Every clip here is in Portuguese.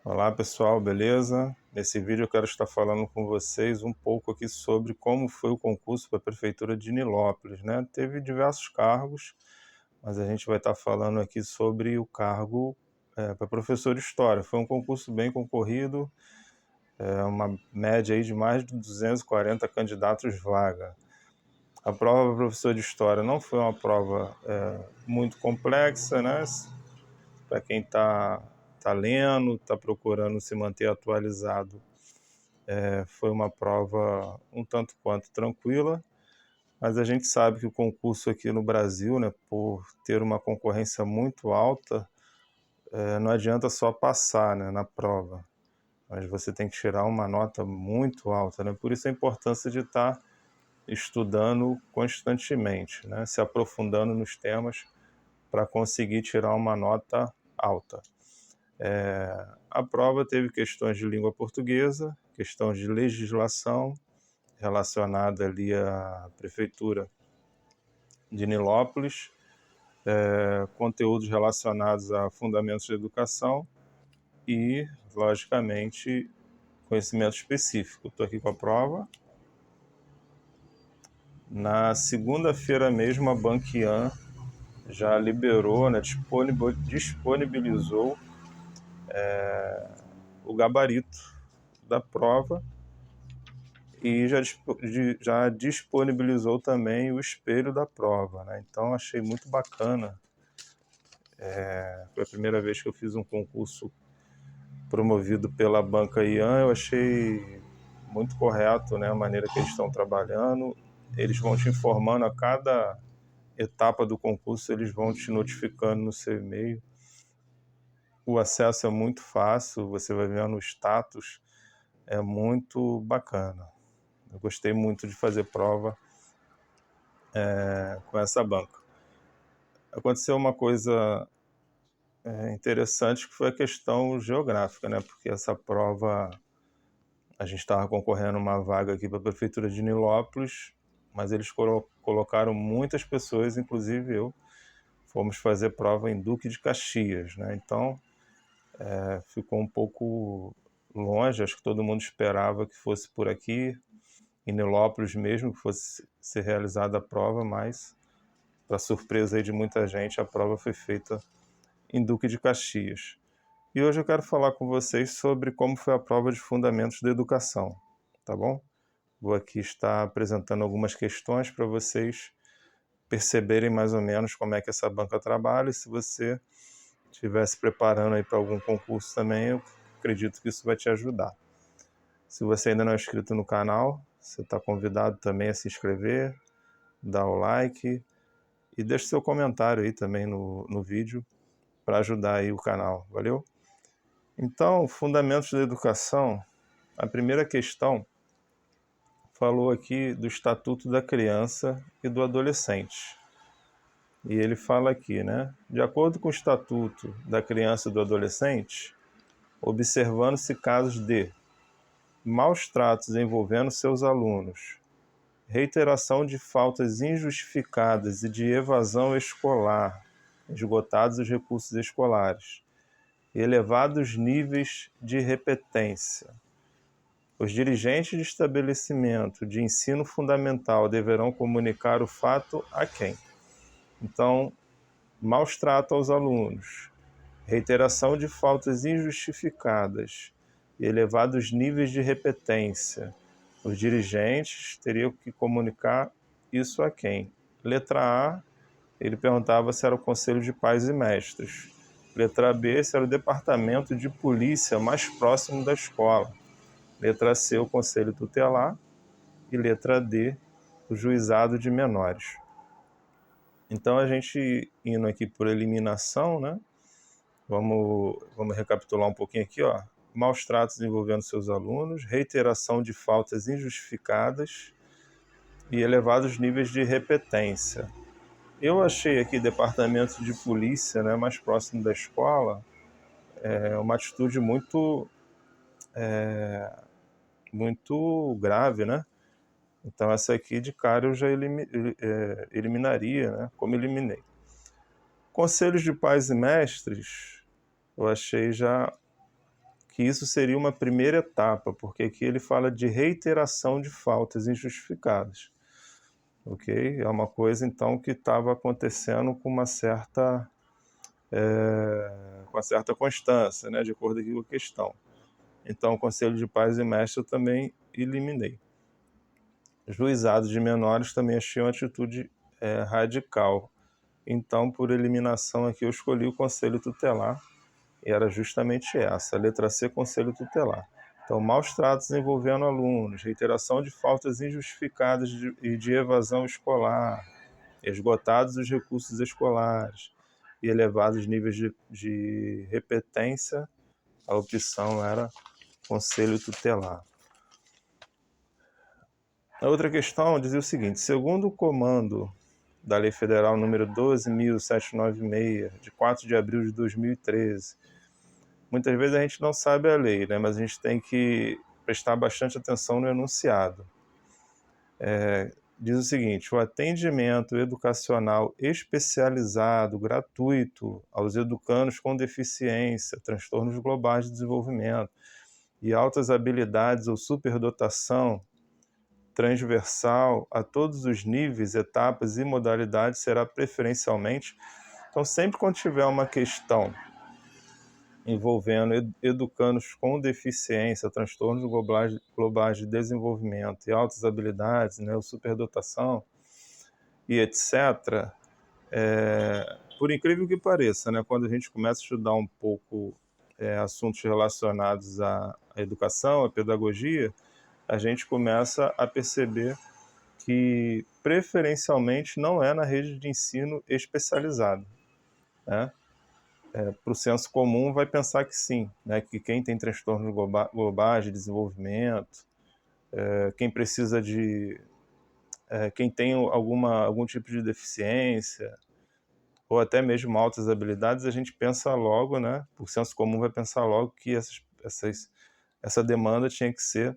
Olá pessoal, beleza? Nesse vídeo eu quero estar falando com vocês um pouco aqui sobre como foi o concurso para a Prefeitura de Nilópolis, né? Teve diversos cargos, mas a gente vai estar falando aqui sobre o cargo para professor de História. Foi um concurso bem concorrido, uma média aí de mais de 240 candidatos vaga. A prova para professor de História não foi uma prova muito complexa, né? Para quem tá lendo, está procurando se manter atualizado, foi uma prova um tanto quanto tranquila, mas a gente sabe que o concurso aqui no Brasil, né, por ter uma concorrência muito alta, não adianta só passar, né, na prova, mas você tem que tirar uma nota muito alta, né? Por isso a importância de estar estudando constantemente, né, se aprofundando nos temas para conseguir tirar uma nota alta. A prova teve questões de língua portuguesa, questões de legislação relacionada ali à Prefeitura de Nilópolis, conteúdos relacionados a fundamentos de educação e, logicamente, conhecimento específico. Estou aqui com a prova. Na segunda-feira mesmo, a Banquian já liberou, né, disponibilizou o gabarito da prova e já disponibilizou também o espelho da prova, né? Então achei muito bacana. Foi a primeira vez que eu fiz um concurso promovido pela Banca Ian. Eu achei muito correto, né, a maneira que eles estão trabalhando. Eles vão te informando a cada etapa do concurso, eles vão te notificando no seu e-mail. O acesso é muito fácil, você vai vendo o status, é muito bacana. Eu gostei muito de fazer prova com essa banca. Aconteceu uma coisa interessante, que foi a questão geográfica, né? Porque essa prova, a gente estava concorrendo uma vaga aqui para a Prefeitura de Nilópolis, mas eles colocaram muitas pessoas, inclusive eu, fomos fazer prova em Duque de Caxias, né? Então, ficou um pouco longe, acho que todo mundo esperava que fosse por aqui, em Nilópolis mesmo, que fosse ser realizada a prova, mas, para surpresa aí de muita gente, a prova foi feita em Duque de Caxias. E hoje eu quero falar com vocês sobre como foi a prova de Fundamentos da Educação, tá bom? Vou aqui estar apresentando algumas questões para vocês perceberem mais ou menos como é que essa banca trabalha, e se você estiver se preparando aí para algum concurso também, eu acredito que isso vai te ajudar. Se você ainda não é inscrito no canal, você está convidado também a se inscrever, dar o like e deixe seu comentário aí também no vídeo para ajudar aí o canal, valeu? Então, Fundamentos da Educação, a primeira questão falou aqui do Estatuto da Criança e do Adolescente. E ele fala aqui, né? De acordo com o Estatuto da Criança e do Adolescente, observando-se casos de maus tratos envolvendo seus alunos, reiteração de faltas injustificadas e de evasão escolar, esgotados os recursos escolares, e elevados níveis de repetência. Os dirigentes de estabelecimento de ensino fundamental deverão comunicar o fato a quem? Então, maus tratos aos alunos, reiteração de faltas injustificadas e elevados níveis de repetência. Os dirigentes teriam que comunicar isso a quem? Letra A, ele perguntava se era o Conselho de Pais e Mestres. Letra B, se era o Departamento de Polícia mais próximo da escola. Letra C, o Conselho Tutelar. E letra D, o Juizado de Menores. Então, a gente indo aqui por eliminação, né? Vamos recapitular um pouquinho aqui, ó. Maus tratos envolvendo seus alunos, reiteração de faltas injustificadas e elevados níveis de repetência. Eu achei aqui departamento de polícia, né, mais próximo da escola, uma atitude muito grave, né? Então essa aqui de cara eu já eliminaria, né, como eliminei. Conselhos de pais e mestres, eu achei já que isso seria uma primeira etapa, porque aqui ele fala de reiteração de faltas injustificadas, ok? É uma coisa, então, que estava acontecendo com uma certa constância, né, de acordo com a questão. Então, o Conselho de Pais e Mestres eu também eliminei. Juizados de menores também achei uma atitude radical. Então, por eliminação aqui, eu escolhi o Conselho Tutelar, e era justamente essa, a letra C, Conselho Tutelar. Então, maus tratos envolvendo alunos, reiteração de faltas injustificadas e de evasão escolar, esgotados os recursos escolares e elevados níveis de repetência, a opção era Conselho Tutelar. A outra questão dizia o seguinte: segundo o comando da Lei Federal número 12.796, de 4 de abril de 2013, muitas vezes a gente não sabe a lei, né? Mas a gente tem que prestar bastante atenção no enunciado. Diz o seguinte: o atendimento educacional especializado, gratuito, aos educandos com deficiência, transtornos globais de desenvolvimento e altas habilidades ou superdotação transversal a todos os níveis, etapas e modalidades será preferencialmente. Então, sempre quando tiver uma questão envolvendo educandos com deficiência, transtornos globais de desenvolvimento e altas habilidades, né, superdotação e etc., por incrível que pareça, né, quando a gente começa a estudar um pouco assuntos relacionados à educação, à pedagogia, a gente começa a perceber que preferencialmente não é na rede de ensino especializado, né? Para o senso comum vai pensar que sim, né? Que quem tem transtornos globais de desenvolvimento, quem precisa de, quem tem algum tipo de deficiência ou até mesmo altas habilidades, a gente pensa logo, né? O senso comum vai pensar logo que essa demanda tinha que ser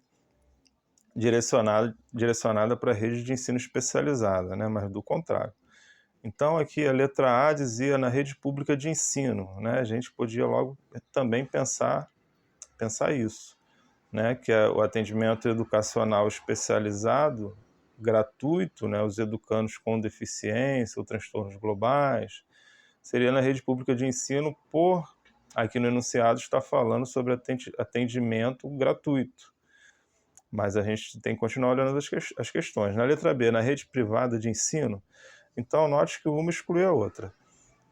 direcionada para a rede de ensino especializada, né? Mas do contrário. Então, aqui a letra A dizia na rede pública de ensino, né? A gente podia logo também pensar isso, né? Que é o atendimento educacional especializado, gratuito, né? Os educandos com deficiência ou transtornos globais, seria na rede pública de ensino aqui no enunciado está falando sobre atendimento gratuito. Mas a gente tem que continuar olhando as questões. Na letra B, na rede privada de ensino, então note que uma exclui a outra.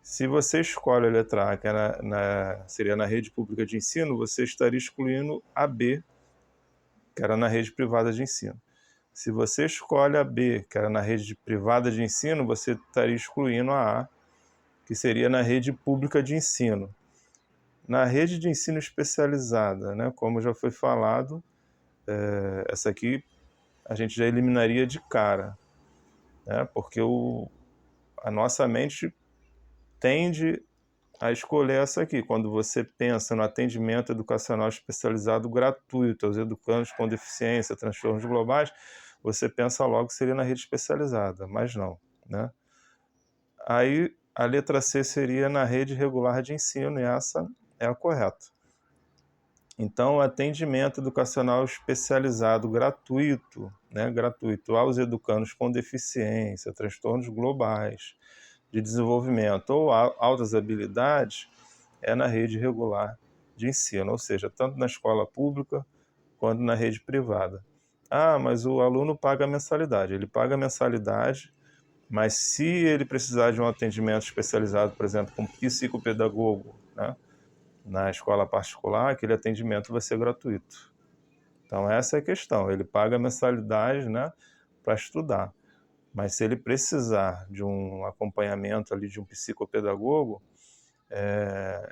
Se você escolhe a letra A, que seria na rede pública de ensino, você estaria excluindo a B, que era na rede privada de ensino. Se você escolhe a B, que era na rede privada de ensino, você estaria excluindo a A, que seria na rede pública de ensino. Na rede de ensino especializada, né, como já foi falado, essa aqui a gente já eliminaria de cara, né, porque a nossa mente tende a escolher essa aqui. Quando você pensa no atendimento educacional especializado gratuito aos educandos com deficiência, transtornos globais, você pensa logo que seria na rede especializada, mas não, né? Aí a letra C seria na rede regular de ensino, e essa é a correta. Então, o atendimento educacional especializado gratuito, né, gratuito aos educandos com deficiência, transtornos globais de desenvolvimento ou altas habilidades é na rede regular de ensino, ou seja, tanto na escola pública quanto na rede privada. Ah, mas o aluno paga mensalidade. Ele paga mensalidade, mas se ele precisar de um atendimento especializado, por exemplo, com psicopedagogo, né, na escola particular, aquele atendimento vai ser gratuito. Então essa é a questão. Ele paga mensalidade, né, para estudar. Mas se ele precisar de um acompanhamento ali de um psicopedagogo,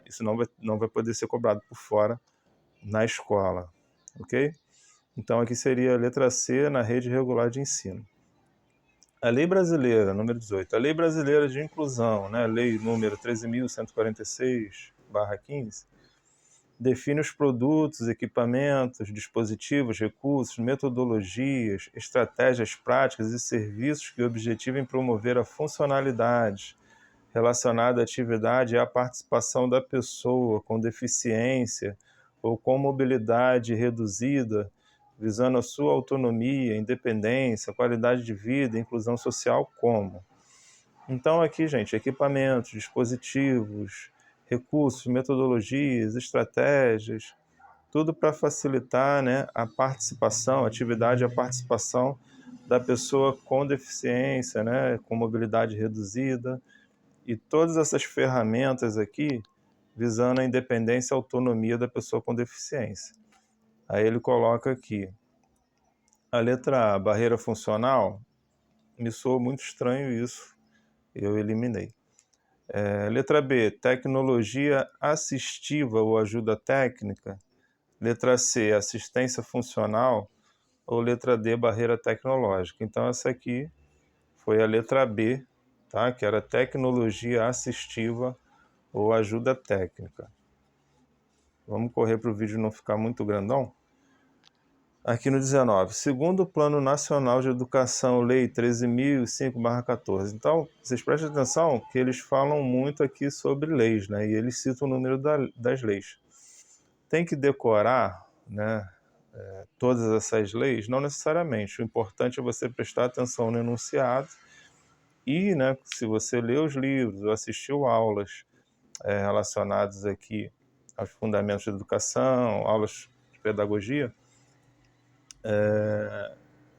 isso não vai poder ser cobrado por fora na escola, ok? Então aqui seria a letra C na rede regular de ensino. A Lei Brasileira, número 18, a Lei Brasileira de Inclusão, né, Lei número 13.146/15, define os produtos, equipamentos, dispositivos, recursos, metodologias, estratégias práticas e serviços que objetivem promover a funcionalidade relacionada à atividade e à participação da pessoa com deficiência ou com mobilidade reduzida, visando a sua autonomia, independência, qualidade de vida, inclusão social, como? Então aqui, gente, equipamentos, dispositivos, recursos, metodologias, estratégias, tudo para facilitar, né, a participação, a atividade e a participação da pessoa com deficiência, né, com mobilidade reduzida, e todas essas ferramentas aqui visando a independência e autonomia da pessoa com deficiência. Aí ele coloca aqui, a letra A, barreira funcional, me soou muito estranho isso, eu eliminei. Letra B, tecnologia assistiva ou ajuda técnica. Letra C, assistência funcional. Ou letra D, barreira tecnológica. Então essa aqui foi a letra B, tá? Que era tecnologia assistiva ou ajuda técnica. Vamos correr para o vídeo não ficar muito grandão? Aqui no 19, segundo o Plano Nacional de Educação, Lei 13.005/14. Então, vocês prestem atenção que eles falam muito aqui sobre leis, né? E eles citam o número das leis. Tem que decorar, né, todas essas leis? Não necessariamente. O importante é você prestar atenção no enunciado e, né, se você lê os livros ou assistiu aulas relacionadas aqui aos fundamentos da educação, aulas de pedagogia,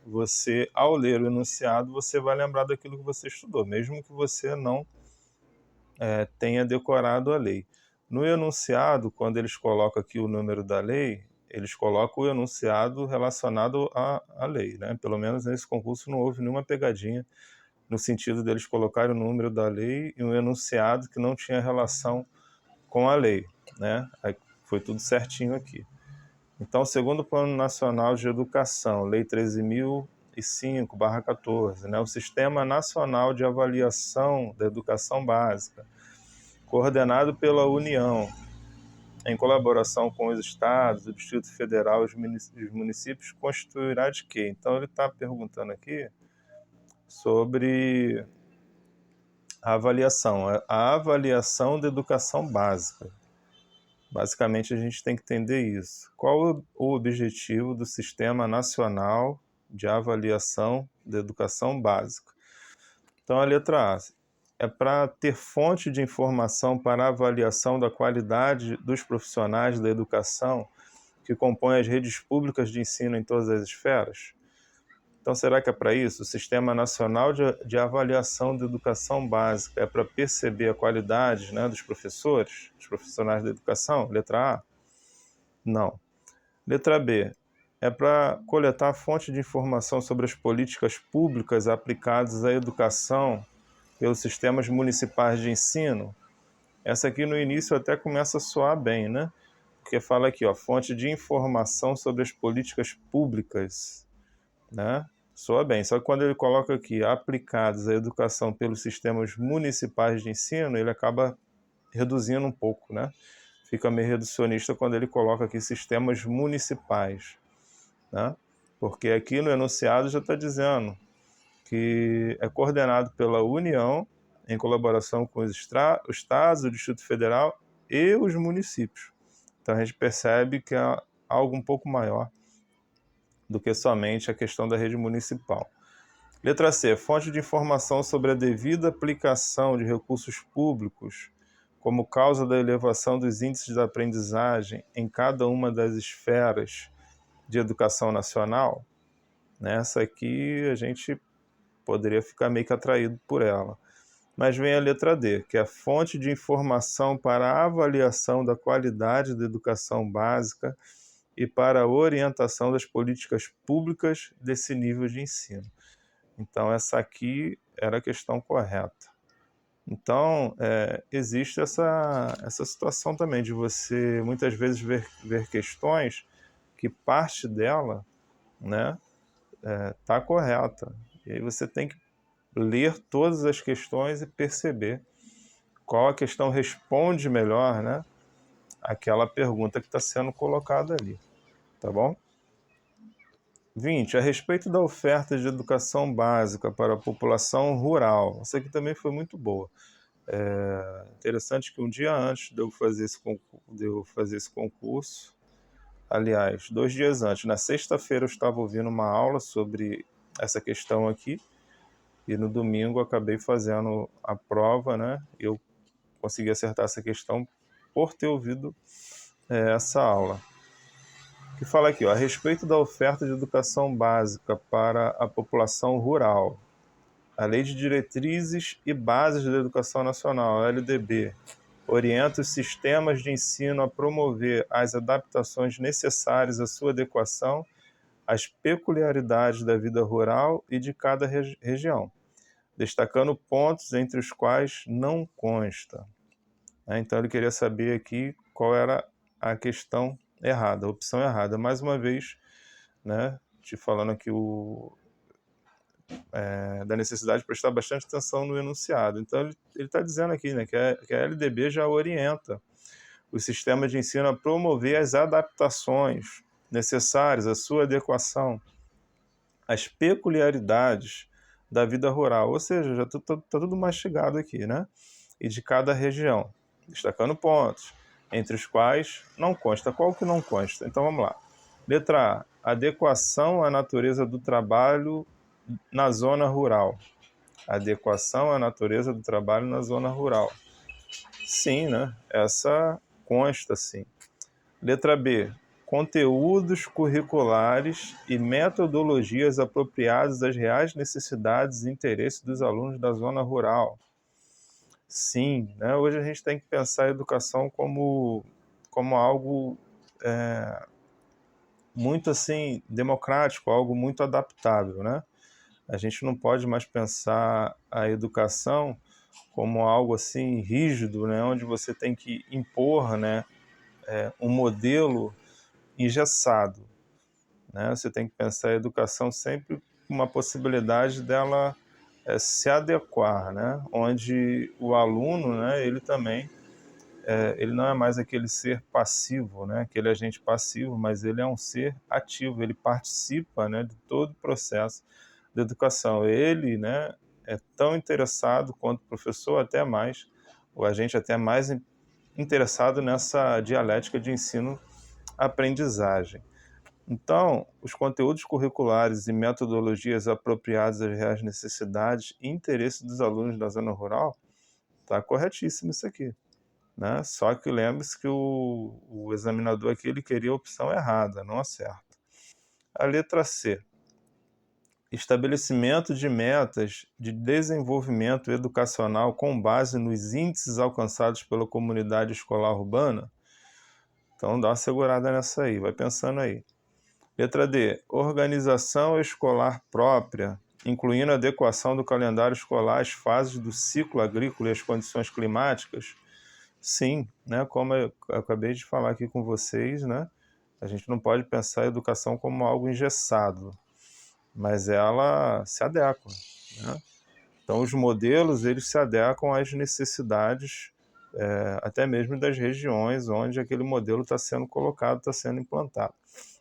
você, ao ler o enunciado, você vai lembrar daquilo que você estudou, mesmo que você não tenha decorado a lei. No enunciado, quando eles colocam aqui o número da lei, eles colocam o enunciado relacionado à lei, né? Pelo menos nesse concurso não houve nenhuma pegadinha no sentido deles colocarem o número da lei e um enunciado que não tinha relação com a lei, né? Aí foi tudo certinho aqui. Então, segundo o Plano Nacional de Educação, Lei 13.005/14, né, o Sistema Nacional de Avaliação da Educação Básica, coordenado pela União, em colaboração com os estados, o Distrito Federal e os municípios, constituirá de quê? Então, ele está perguntando aqui sobre a avaliação da educação básica. Basicamente, a gente tem que entender isso. Qual o objetivo do Sistema Nacional de Avaliação da Educação Básica? Então, a letra A é para ter fonte de informação para a avaliação da qualidade dos profissionais da educação que compõem as redes públicas de ensino em todas as esferas? Então, será que é para isso? O Sistema Nacional de Avaliação da Educação Básica é para perceber a qualidade, né, dos professores, dos profissionais da educação? Letra A? Não. Letra B. É para coletar fonte de informação sobre as políticas públicas aplicadas à educação pelos sistemas municipais de ensino? Essa aqui no início até começa a soar bem, né? Porque fala aqui, ó, fonte de informação sobre as políticas públicas, né? Soa bem, só que quando ele coloca aqui aplicados à educação pelos sistemas municipais de ensino, ele acaba reduzindo um pouco, né? Fica meio reducionista quando ele coloca aqui sistemas municipais, né? Porque aqui no enunciado já está dizendo que é coordenado pela União, em colaboração com os estados, o Distrito Federal e os municípios. Então a gente percebe que é algo um pouco maior do que somente a questão da rede municipal. Letra C. Fonte de informação sobre a devida aplicação de recursos públicos como causa da elevação dos índices de aprendizagem em cada uma das esferas de educação nacional. Nessa aqui a gente poderia ficar meio que atraído por ela. Mas vem a letra D, que é a fonte de informação para a avaliação da qualidade da educação básica e para a orientação das políticas públicas desse nível de ensino. Então, essa aqui era a questão correta. Então, existe essa situação também de você, muitas vezes, ver questões que parte dela, né, tá correta. E aí você tem que ler todas as questões e perceber qual a questão responde melhor, né, aquela pergunta que está sendo colocada ali. Tá bom? 20. A respeito da oferta de educação básica para a população rural. Essa aqui também foi muito boa. Interessante que um dia antes de eu fazer esse concurso, Aliás, 2 dias antes, na sexta-feira eu estava ouvindo uma aula sobre essa questão aqui, e no domingo eu acabei fazendo a prova, né? Eu consegui acertar essa questão por ter ouvido essa aula. Que fala aqui, ó, a respeito da oferta de educação básica para a população rural. A Lei de Diretrizes e Bases da Educação Nacional, a LDB, orienta os sistemas de ensino a promover as adaptações necessárias à sua adequação às peculiaridades da vida rural e de cada região, destacando pontos entre os quais não consta. Então ele queria saber aqui qual era a questão errada, a opção errada. Mais uma vez, né, te falando aqui da necessidade de prestar bastante atenção no enunciado. Então ele está dizendo aqui, né, que a LDB já orienta o sistema de ensino a promover as adaptações necessárias à sua adequação às peculiaridades da vida rural, ou seja, já está tudo mastigado aqui, né? E de cada região, destacando pontos, entre os quais não consta. Qual que não consta? Então vamos lá. Letra A, adequação à natureza do trabalho na zona rural. Adequação à natureza do trabalho na zona rural. Sim, né? Essa consta, sim. Letra B, conteúdos curriculares e metodologias apropriadas às reais necessidades e interesses dos alunos da zona rural. Sim, né? Hoje a gente tem que pensar a educação como algo muito assim democrático, algo muito adaptável, né? A gente não pode mais pensar a educação como algo assim rígido, né? Onde você tem que impor, né, um modelo engessado, né? Você tem que pensar a educação sempre com uma possibilidade dela se adequar, né? Onde o aluno, né, ele também ele não é mais aquele ser passivo, né? Aquele agente passivo, mas ele é um ser ativo, ele participa, né, de todo o processo da educação. Ele, né, é tão interessado quanto o professor, até mais, o agente até mais interessado nessa dialética de ensino-aprendizagem. Então, os conteúdos curriculares e metodologias apropriadas às reais necessidades e interesses dos alunos da zona rural, está corretíssimo isso aqui, né? Só que lembre-se que o examinador aqui ele queria a opção errada, não a certa. A letra C. Estabelecimento de metas de desenvolvimento educacional com base nos índices alcançados pela comunidade escolar urbana. Então dá uma segurada nessa aí, vai pensando aí. Letra D. Organização escolar própria, incluindo a adequação do calendário escolar às fases do ciclo agrícola e às condições climáticas. Sim, né? Como eu acabei de falar aqui com vocês, né? A gente não pode pensar a educação como algo engessado, mas ela se adequa, né? Então, os modelos eles se adequam às necessidades, até mesmo das regiões onde aquele modelo está sendo colocado, está sendo implantado,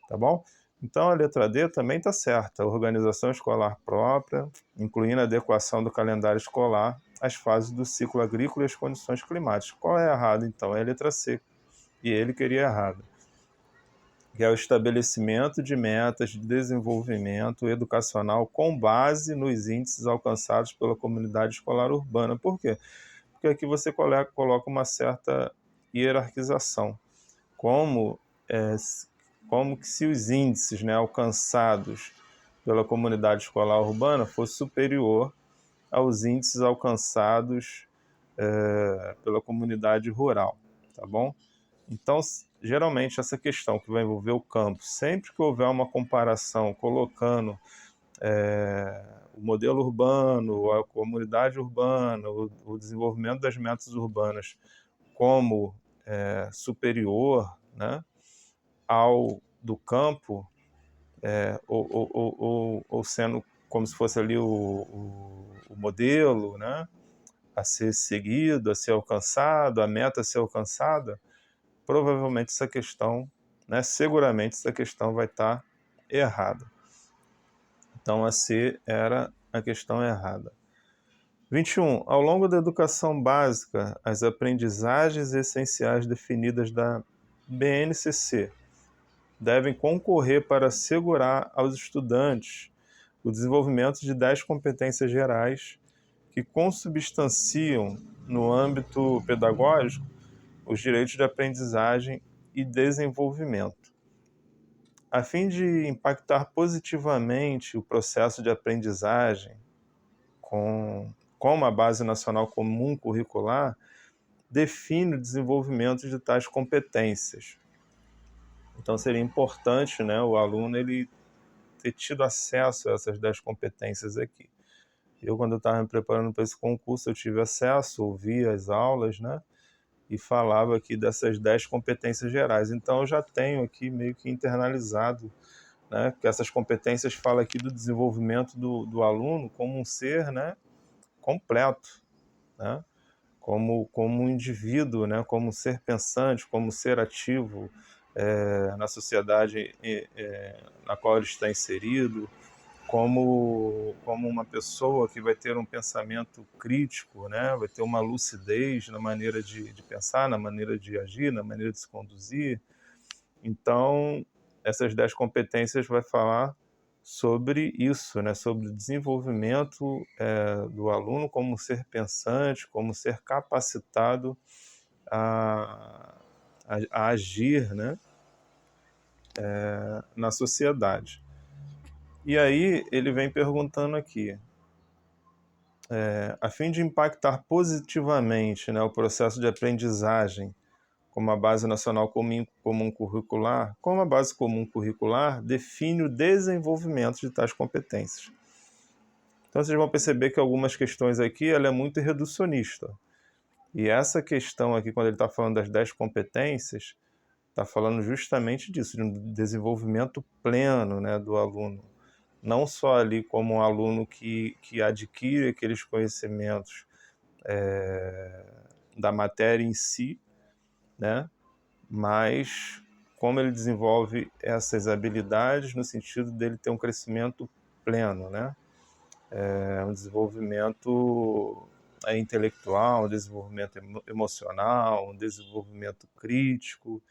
tá bom? Então, a letra D também está certa, a organização escolar própria, incluindo a adequação do calendário escolar às fases do ciclo agrícola e às condições climáticas. Qual é errado, então? É a letra C, e ele queria errado, que é o estabelecimento de metas de desenvolvimento educacional com base nos índices alcançados pela comunidade escolar urbana. Por quê? Porque aqui você coloca uma certa hierarquização, como, como que se os índices, né, alcançados pela comunidade escolar urbana fosse superior aos índices alcançados pela comunidade rural, tá bom? Então, geralmente, essa questão que vai envolver o campo, sempre que houver uma comparação colocando o modelo urbano, a comunidade urbana, o desenvolvimento das metas urbanas como superior, né, ao do campo, ou sendo como se fosse ali o modelo, né, a ser seguido, a ser alcançado, a meta a ser alcançada, provavelmente essa questão, né, seguramente essa questão vai estar errada. Então a C era a questão errada. 21. Ao longo da educação básica, as aprendizagens essenciais definidas da BNCC devem concorrer para assegurar aos estudantes o desenvolvimento de 10 competências gerais que consubstanciam, no âmbito pedagógico, os direitos de aprendizagem e desenvolvimento. A fim de impactar positivamente o processo de aprendizagem com uma base nacional comum curricular, define o desenvolvimento de tais competências. Então, seria importante, né, o aluno ele ter tido acesso a essas 10 competências aqui. Eu, quando eu estava me preparando para esse concurso, eu tive acesso, ouvi as aulas, né, e falava aqui dessas 10 competências gerais. Então, eu já tenho aqui meio que internalizado, né, que essas competências falam aqui do desenvolvimento do aluno como um ser, né, completo, né, como um indivíduo, né, como um ser pensante, como um ser ativo na sociedade na qual ele está inserido, como uma pessoa que vai ter um pensamento crítico, né, vai ter uma lucidez na maneira de pensar, na maneira de agir, na maneira de se conduzir. Então, essas 10 competências vai falar sobre isso, né? Sobre o desenvolvimento do aluno como ser pensante, como ser capacitado a agir, né? Na sociedade. E aí ele vem perguntando aqui, a fim de impactar positivamente, né, o processo de aprendizagem como a Base Nacional Comum Curricular, como a Base Comum Curricular define o desenvolvimento de tais competências. Então vocês vão perceber que algumas questões aqui ela é muito reducionista. E essa questão aqui, quando ele está falando das 10 competências, está falando justamente disso, de um desenvolvimento pleno, né, do aluno. Não só ali como um aluno que adquire aqueles conhecimentos da matéria em si, né, mas como ele desenvolve essas habilidades no sentido dele ter um crescimento pleno, né? Um desenvolvimento intelectual, um desenvolvimento emocional, um desenvolvimento crítico,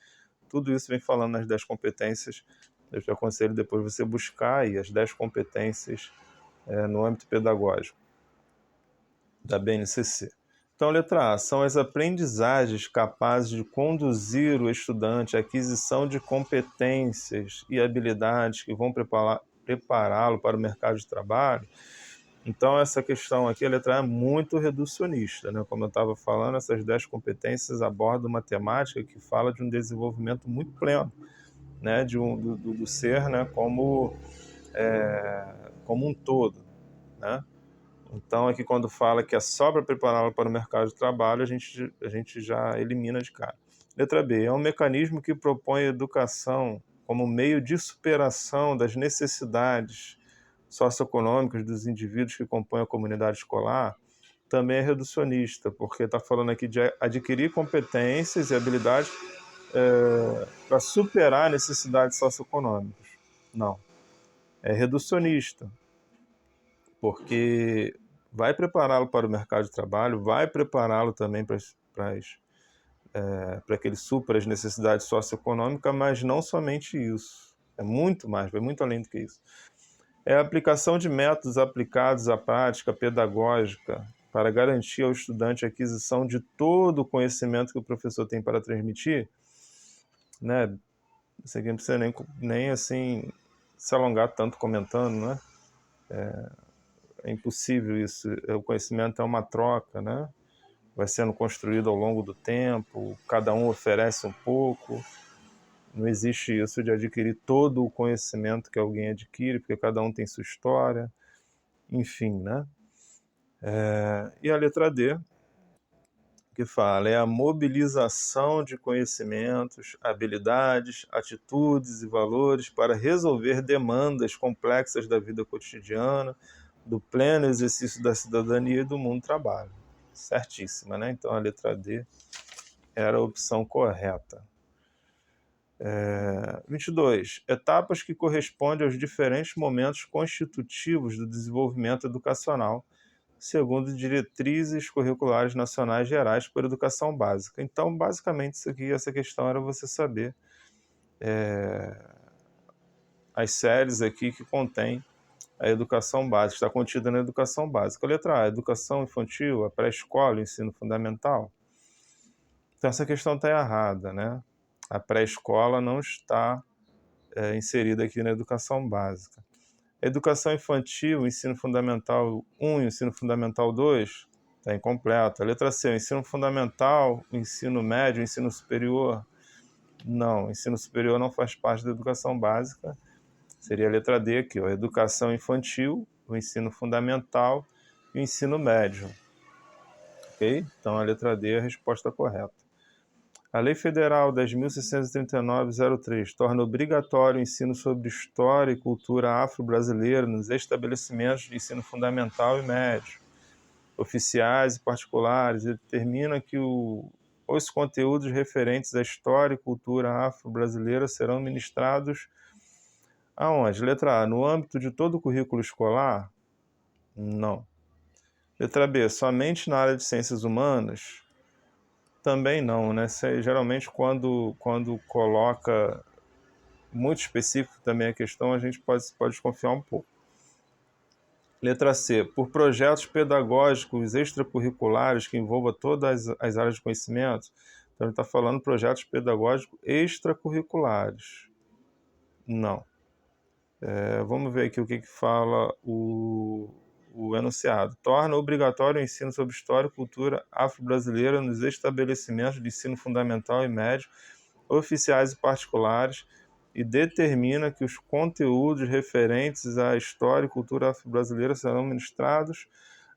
tudo isso vem falando nas 10 competências. Eu te aconselho depois você buscar aí as 10 competências no âmbito pedagógico da BNCC. Então, letra A, são as aprendizagens capazes de conduzir o estudante à aquisição de competências e habilidades que vão prepará-lo para o mercado de trabalho. Então, essa questão aqui, a letra A é muito reducionista, né? Como eu estava falando, essas 10 competências abordam uma temática que fala de um desenvolvimento muito pleno, né? Do ser, né? Como um todo, né? Então, aqui quando fala que é só para prepará-lo para o mercado de trabalho, a gente já elimina de cara. Letra B, é um mecanismo que propõe a educação como meio de superação das necessidades socioeconômicas dos indivíduos que compõem a comunidade escolar. Também é reducionista, porque está falando aqui de adquirir competências e habilidades para superar necessidades socioeconômicas. Não, é reducionista, porque vai prepará-lo para o mercado de trabalho, vai prepará-lo também para que ele supra as necessidades socioeconômicas, mas não somente isso. É muito mais, vai muito além do que isso. É a aplicação de métodos aplicados à prática pedagógica para garantir ao estudante a aquisição de todo o conhecimento que o professor tem para transmitir, né? Isso aqui não precisa nem assim se alongar tanto comentando, né? É impossível isso. O conhecimento é uma troca, né? Vai sendo construído ao longo do tempo, cada um oferece um pouco. Não existe isso de adquirir todo o conhecimento que alguém adquire, porque cada um tem sua história. Enfim, né? E a letra D, que fala, é a mobilização de conhecimentos, habilidades, atitudes e valores para resolver demandas complexas da vida cotidiana, do pleno exercício da cidadania e do mundo do trabalho. Certíssima, né? Então a letra D era a opção correta. 22. Etapas que correspondem aos diferentes momentos constitutivos do desenvolvimento educacional, segundo diretrizes curriculares nacionais gerais para a educação básica. Então, basicamente, isso aqui, essa questão era você saber as séries aqui que contém a educação básica, está contida na educação básica. Letra A, educação infantil, a pré-escola, o ensino fundamental. Então essa questão está errada, né? A pré-escola não está inserida aqui na educação básica. Educação infantil, ensino fundamental 1 e ensino fundamental 2, está incompleto. A letra C, o ensino fundamental, o ensino médio, o ensino superior. Não, o ensino superior não faz parte da educação básica. Seria a letra D aqui, ó, educação infantil, o ensino fundamental e o ensino médio. Ok? Então a letra D é a resposta correta. A Lei Federal 10.639/03 torna obrigatório o ensino sobre história e cultura afro-brasileira nos estabelecimentos de ensino fundamental e médio, oficiais e particulares, e determina que os conteúdos referentes à história e cultura afro-brasileira serão ministrados aonde? Letra A, no âmbito de todo o currículo escolar? Não. Letra B, somente na área de ciências humanas? Também não, né? Geralmente quando coloca muito específico também a questão, a gente pode desconfiar um pouco. Letra C, por projetos pedagógicos extracurriculares que envolvam todas as áreas de conhecimento. Então ele está falando projetos pedagógicos extracurriculares. Não. Vamos ver aqui o que fala o enunciado. Torna obrigatório o ensino sobre história e cultura afro-brasileira nos estabelecimentos de ensino fundamental e médio, oficiais e particulares, e determina que os conteúdos referentes à história e cultura afro-brasileira serão ministrados,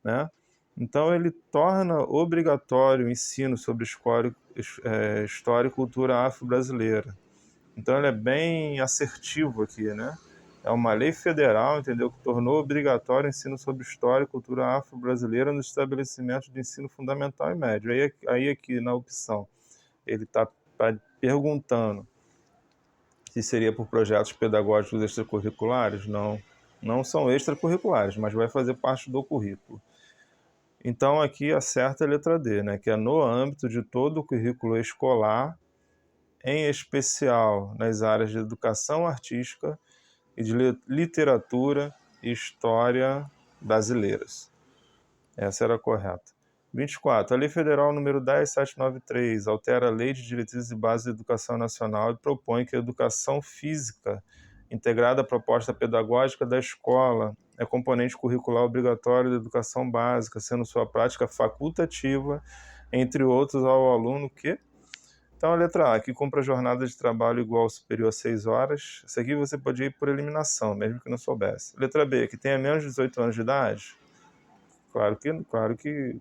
né? Então ele torna obrigatório o ensino sobre história e cultura afro-brasileira. Então ele é bem assertivo aqui, né? É uma lei federal, entendeu, que tornou obrigatório o ensino sobre história e cultura afro-brasileira nos estabelecimentos de ensino fundamental e médio. Aí aqui na opção, ele está perguntando se seria por projetos pedagógicos extracurriculares. Não são extracurriculares, mas vai fazer parte do currículo. Então aqui acerta a letra D, né, que é no âmbito de todo o currículo escolar, em especial nas áreas de educação artística e de literatura e história brasileiras. Essa era a correta. 24. A Lei Federal número 10.793 altera a Lei de Diretrizes e Bases da Educação Nacional e propõe que a educação física, integrada à proposta pedagógica da escola, é componente curricular obrigatório da educação básica, sendo sua prática facultativa, entre outros, ao aluno que... Então, a letra A, que cumpra jornada de trabalho igual ou superior a 6 horas. Isso aqui você pode ir por eliminação, mesmo que não soubesse. Letra B, que tenha menos de 18 anos de idade. Claro que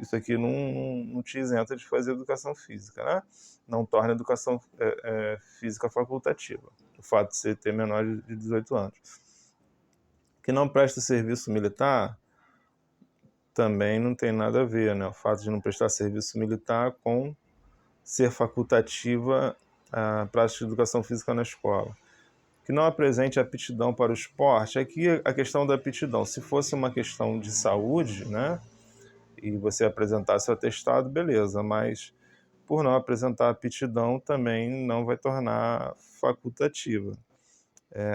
isso aqui não te isenta de fazer educação física, né? Não torna a educação física facultativa, o fato de você ter menor de 18 anos. Que não presta serviço militar também não tem nada a ver, né? O fato de não prestar serviço militar com ser facultativa a prática de educação física na escola. Que não apresente aptidão para o esporte. Aqui a questão da aptidão, se fosse uma questão de saúde, né, e você apresentasse o atestado, beleza, mas por não apresentar aptidão também não vai tornar facultativa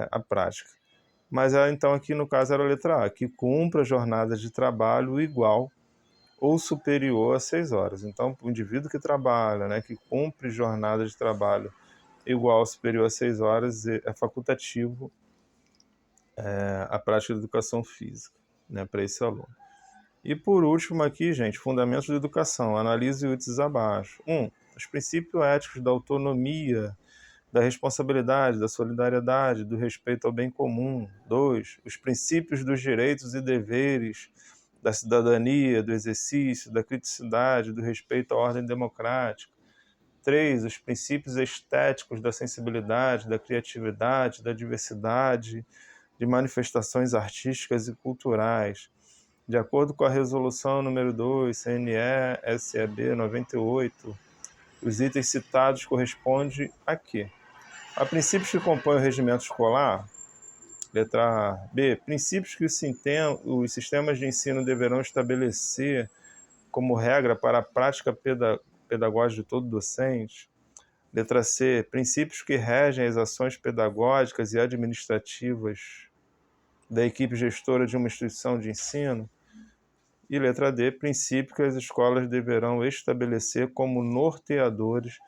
a prática. Mas então aqui no caso era a letra A, que cumpra jornada de trabalho igual ou superior a 6 horas. Então, o indivíduo que trabalha, né, que cumpre jornada de trabalho igual ou superior a 6 horas, é facultativo a prática de educação física, né, para esse aluno. E por último aqui, gente, fundamentos da educação. Analise os itens abaixo. 1. Os princípios éticos da autonomia, da responsabilidade, da solidariedade, do respeito ao bem comum. 2. Os princípios dos direitos e deveres, da cidadania, do exercício, da criticidade, do respeito à ordem democrática. 3. Os princípios estéticos da sensibilidade, da criatividade, da diversidade, de manifestações artísticas e culturais. De acordo com a resolução número 2, CNE-SEB 98, os itens citados correspondem a quê? A princípios que compõem o regimento escolar. Letra B. Princípios que os sistemas de ensino deverão estabelecer como regra para a prática pedagógica de todo docente. Letra C, princípios que regem as ações pedagógicas e administrativas da equipe gestora de uma instituição de ensino. E letra D, princípios que as escolas deverão estabelecer como norteadores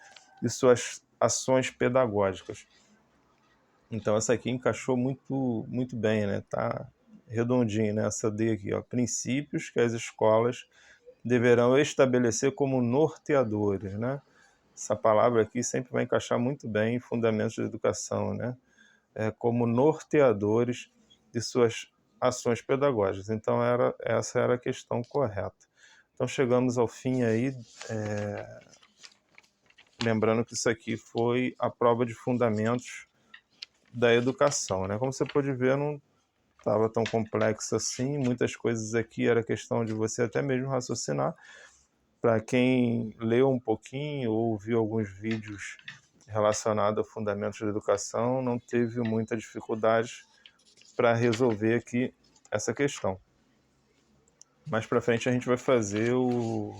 de suas ações pedagógicas. Então essa aqui encaixou muito, muito bem, né? Tá redondinho, né? Essa D aqui, ó. Princípios que as escolas deverão estabelecer como norteadores, né? Essa palavra aqui sempre vai encaixar muito bem em fundamentos de educação, né? Como norteadores de suas ações pedagógicas. Então essa era a questão correta. Então chegamos ao fim aí, lembrando que isso aqui foi a prova de fundamentos da educação, né? Como você pode ver, não estava tão complexo assim, muitas coisas aqui era questão de você até mesmo raciocinar. Para quem leu um pouquinho ou viu alguns vídeos relacionados a fundamentos da educação, não teve muita dificuldade para resolver aqui essa questão. Mais para frente a gente vai fazer o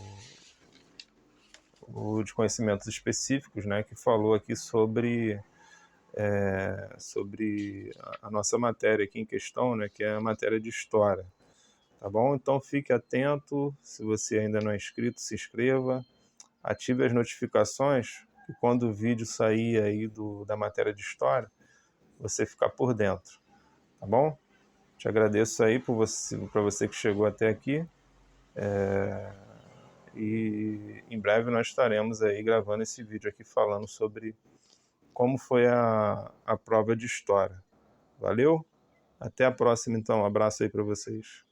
de conhecimentos específicos, né, que falou aqui sobre a nossa matéria aqui em questão, né, que é a matéria de história. Tá bom? Então fique atento, se você ainda não é inscrito, se inscreva, ative as notificações, que quando o vídeo sair aí da matéria de história, você ficar por dentro, tá bom? Te agradeço aí para você que chegou até aqui, e em breve nós estaremos aí gravando esse vídeo aqui falando sobre como foi a prova de história. Valeu? Até a próxima então, um abraço aí para vocês.